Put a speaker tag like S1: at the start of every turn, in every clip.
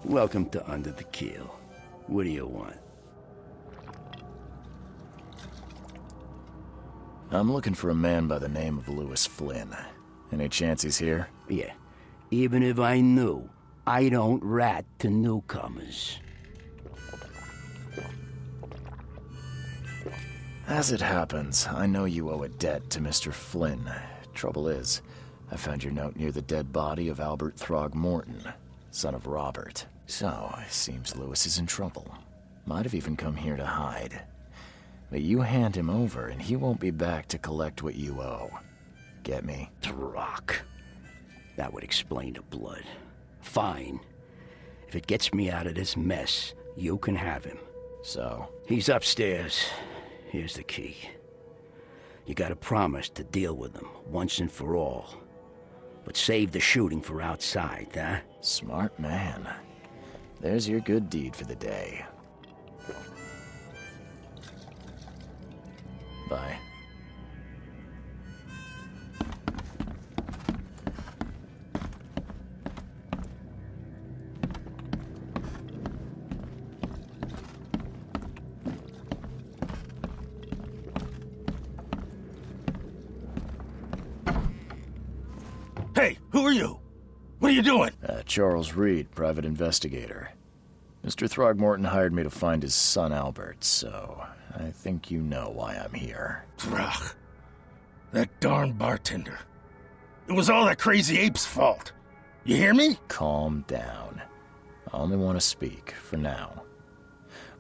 S1: Welcome to Under the Keel. What do you want?
S2: I'm looking for a man by the name of Lewis Flynn. Any chance he's here?
S1: Yeah. Even if I knew, I don't rat to newcomers.
S2: As it happens, I know you owe a debt to Mr. Flynn. Trouble is, I found your note near the dead body of Albert Throgmorton, son of Robert. So, it seems Lewis is in trouble. Might have even come here to hide. But you hand him over and he won't be back to collect what you owe. Get me?
S1: Throg. That would explain the blood. Fine. If it gets me out of this mess, you can have him.
S2: So?
S1: He's upstairs. Here's the key. You gotta promise to deal with him, once and for all. But save the shooting for outside, huh?
S2: Smart man. There's your good deed for the day. Bye.
S3: Hey, who are you? What are you doing?
S2: Charles Reed, private investigator. Mr. Throgmorton hired me to find his son Albert, so I think you know why I'm here.
S3: Throg. That darn bartender. It was all that crazy ape's fault. You hear me?
S2: Calm down. I only want to speak, for now.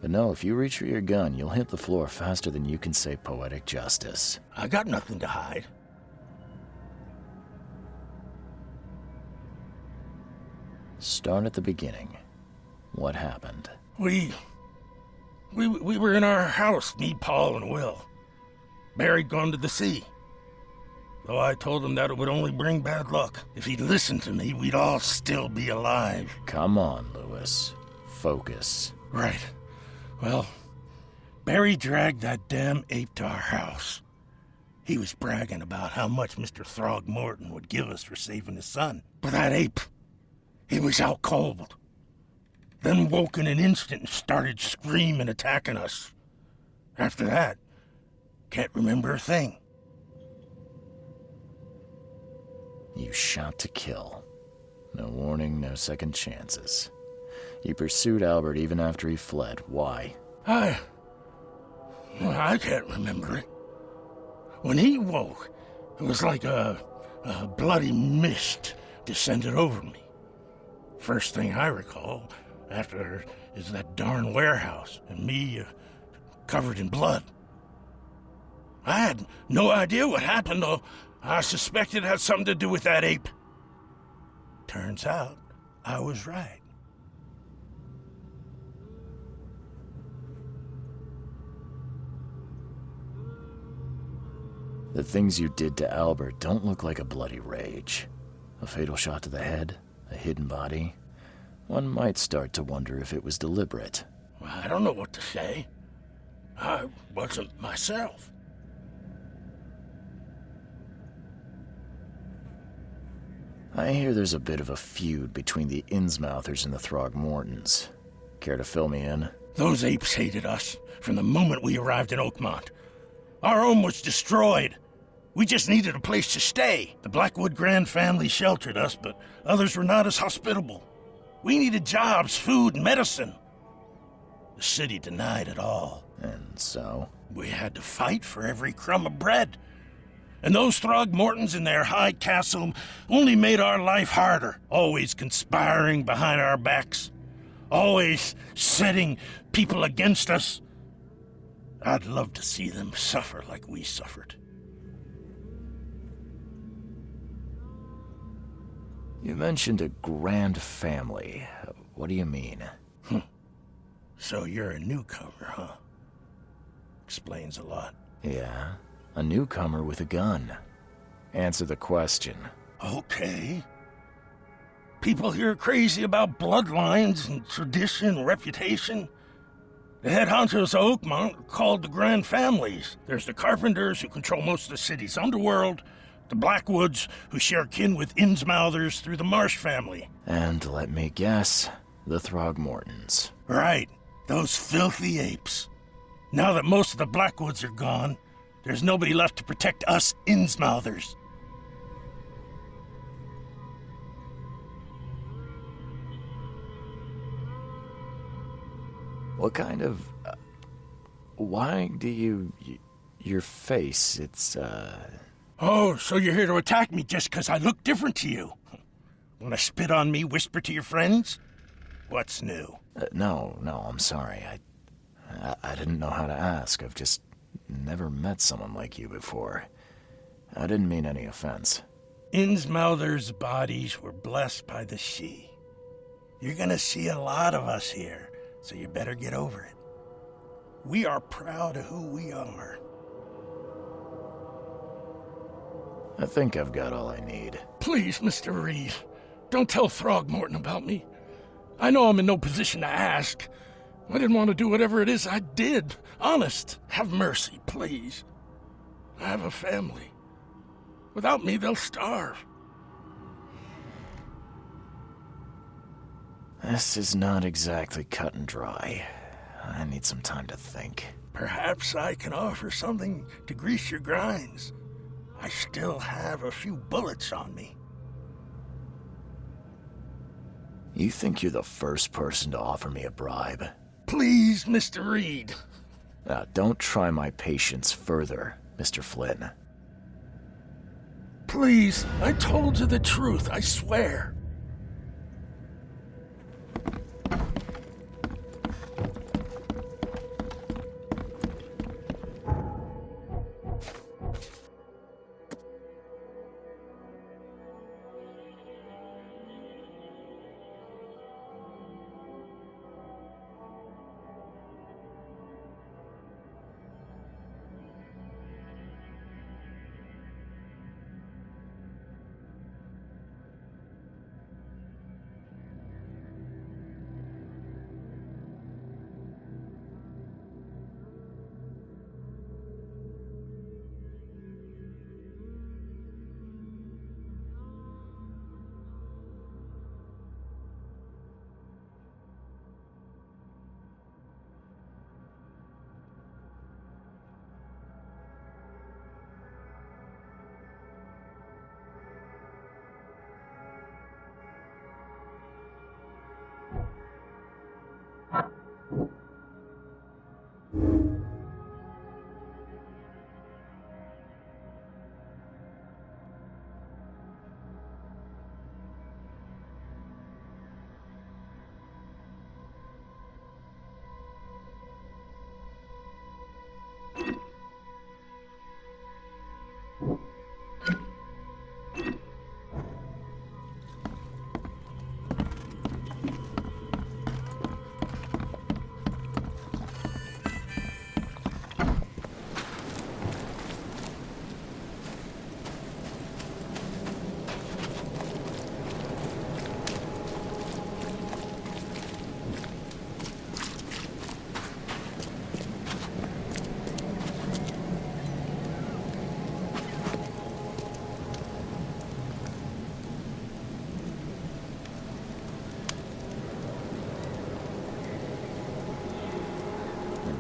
S2: But no, if you reach for your gun, you'll hit the floor faster than you can say poetic justice.
S3: I got nothing to hide.
S2: Start at the beginning. What happened?
S3: We were in our house, me, Paul, and Will. Barry'd gone to the sea. Though I told him that it would only bring bad luck. If he'd listened to me, we'd all still be alive.
S2: Come on, Lewis. Focus.
S3: Right. Well, Barry dragged that damn ape to our house. He was bragging about how much Mr. Throgmorton would give us for saving his son. But that ape, he was out cold. Then woke in an instant and started screaming, attacking us. After that, can't remember a thing.
S2: You shot to kill. No warning, no second chances. You pursued Albert even after he fled. Why?
S3: I can't remember it. When he woke, it was like a bloody mist descended over me. First thing I recall after is that darn warehouse and me covered in blood. I had no idea what happened, though I suspected it had something to do with that ape. Turns out I was right.
S2: The things you did to Albert don't look like a bloody rage. A fatal shot to the head, a hidden body. One might start to wonder if it was deliberate.
S3: I don't know what to say. I wasn't myself.
S2: I hear there's a bit of a feud between the Innsmouthers and the Throgmortons. Care to fill me in?
S3: Those apes hated us from the moment we arrived in Oakmont. Our home was destroyed. We just needed a place to stay. The Blackwood Grand family sheltered us, but others were not as hospitable. We needed jobs, food, and medicine. The city denied it all.
S2: And so?
S3: We had to fight for every crumb of bread. And those Throgmortons in their high castle only made our life harder, always conspiring behind our backs, always setting people against us. I'd love to see them suffer like we suffered.
S2: You mentioned a grand family. What do you mean?
S3: So you're a newcomer, huh? Explains a lot.
S2: Yeah, a newcomer with a gun. Answer the question.
S3: Okay. People here are crazy about bloodlines and tradition and reputation. The head honchos of Oakmont are called the Grand Families. There's the Carpenters, who control most of the city's underworld, the Blackwoods, who share kin with Innsmouthers through the Marsh family.
S2: And let me guess, The Throgmortons.
S3: Right, those filthy apes. Now that most of the Blackwoods are gone, there's nobody left to protect us Innsmouthers.
S2: What kind of... why do you... your face, it's,
S3: Oh, so you're here to attack me just 'cause I look different to you? Wanna spit on me, whisper to your friends? What's new?
S2: no, I'm sorry. I didn't know how to ask. I've just never met someone like you before. I didn't mean any offense.
S3: Innsmouthers' bodies were blessed by the sea. You're gonna see a lot of us here, so you better get over it. We are proud of who we are.
S2: I think I've got all I need.
S3: Please, Mr. Reed, don't tell Throgmorton about me. I know I'm in no position to ask. I didn't want to do whatever it is I did. Honest, have mercy, please. I have a family. Without me, they'll starve.
S2: This is not exactly cut and dry. I need some time to think.
S3: Perhaps I can offer something to grease your grinds. I still have a few bullets on me.
S2: You think you're the first person to offer me a bribe?
S3: Please, Mr. Reed.
S2: Now, don't try my patience further, Mr. Flynn.
S3: Please, I told you the truth, I swear.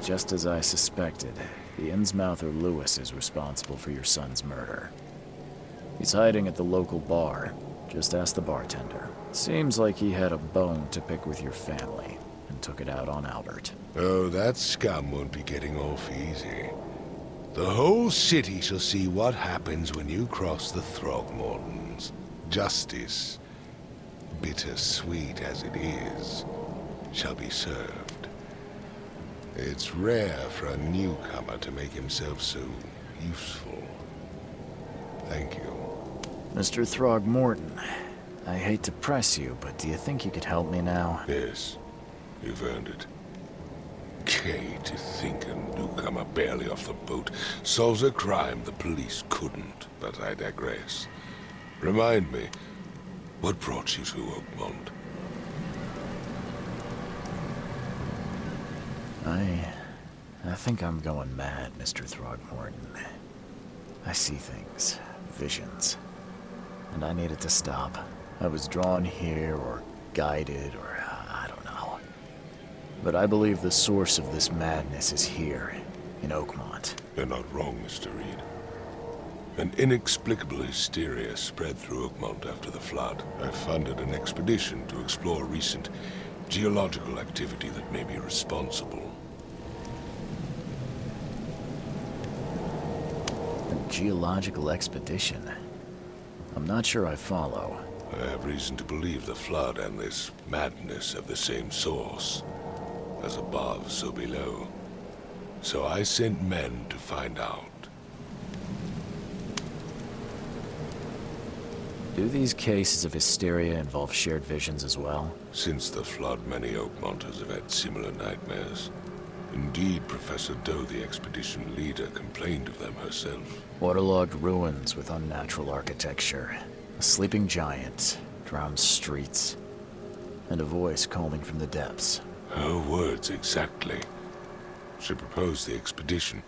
S2: Just as I suspected, the Innsmouther Lewis is responsible for your son's murder. He's hiding at the local bar. Just ask the bartender. Seems like he had a bone to pick with your family and took it out on Albert.
S4: Oh, that scum won't be getting off easy. The whole city shall see what happens when you cross the Throgmortons. Justice, bittersweet as it is, shall be served. It's rare for a newcomer to make himself so useful. Thank you.
S2: Mr. Throgmorton, I hate to press you, but do you think you could help me now?
S4: Yes, you've earned it. Gay to think a newcomer barely off the boat solves a crime the police couldn't, but I digress. Remind me, what brought you to Oakmont?
S2: I think I'm going mad, Mr. Throgmorton. I see things, visions, and I needed to stop. I was drawn here, or guided, or I don't But I believe the source of this madness is here, in Oakmont.
S4: You're not wrong, Mr. Reed. An inexplicable hysteria spread through Oakmont after the flood. I funded an expedition to explore recent geological activity that may be responsible.
S2: A geological expedition? I'm not sure I follow.
S4: I have reason to believe the flood and this madness have the same source. As above, so below. So I sent men to find out.
S2: Do these cases of hysteria involve shared visions as well?
S4: Since the flood, many Oakmonters have had similar nightmares. Indeed, Professor Doe, the expedition leader, complained of them herself.
S2: Waterlogged ruins with unnatural architecture. A sleeping giant, drowned streets, and a voice calling from the depths.
S4: Her words exactly. She proposed the expedition,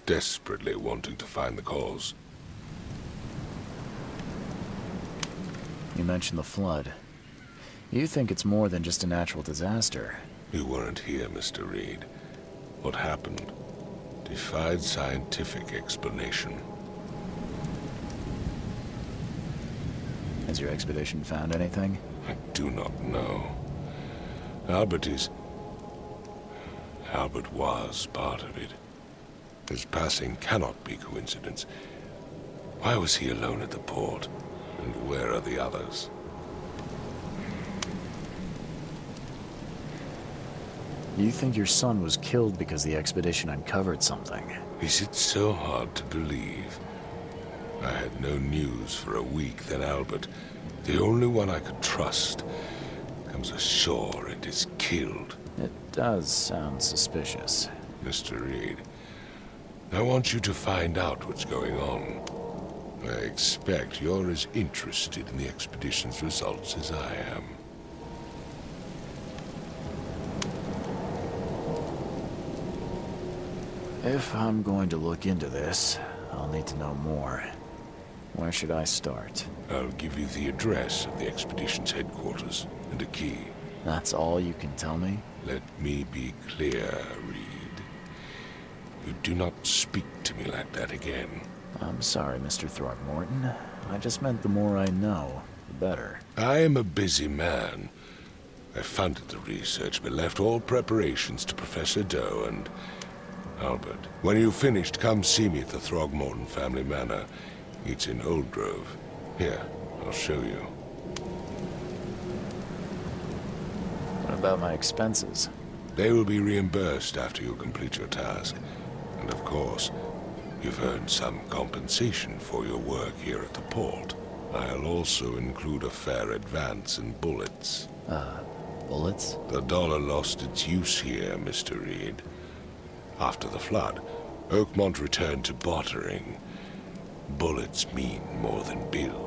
S4: desperately wanting to find the cause.
S2: You mentioned the flood. You think it's more than just a natural disaster.
S4: You weren't here, Mr. Reed. What happened defied scientific explanation.
S2: Has your expedition found anything?
S4: I do not know. Albert was part of it. His passing cannot be coincidence. Why was he alone at the port? And where are the others?
S2: You think your son was killed because the expedition uncovered something?
S4: Is it so hard to believe? I had no news for a week, then Albert, the only one I could trust, comes ashore and is killed.
S2: It does sound suspicious.
S4: Mr. Reed, I want you to find out what's going on. I expect you're as interested in the expedition's results as I am.
S2: If I'm going to look into this, I'll need to know more. Where should I start?
S4: I'll give you the address of the expedition's headquarters and a key.
S2: That's all you can tell me?
S4: Let me be clear, Reed. You do not speak to me like that again.
S2: I'm sorry, Mr. Throgmorton. I just meant the more I know, the better.
S4: I am a busy man. I funded the research, but left all preparations to Professor Doe and Albert. When you've finished, come see me at the Throgmorton family manor. It's in Old Grove. Here, I'll show you.
S2: What about my expenses?
S4: They will be reimbursed after you complete your task. And of course, you've earned some compensation for your work here at the port. I'll also include a fair advance in bullets.
S2: Bullets?
S4: The dollar lost its use here, Mr. Reed. After the flood, Oakmont returned to bartering. Bullets mean more than bills.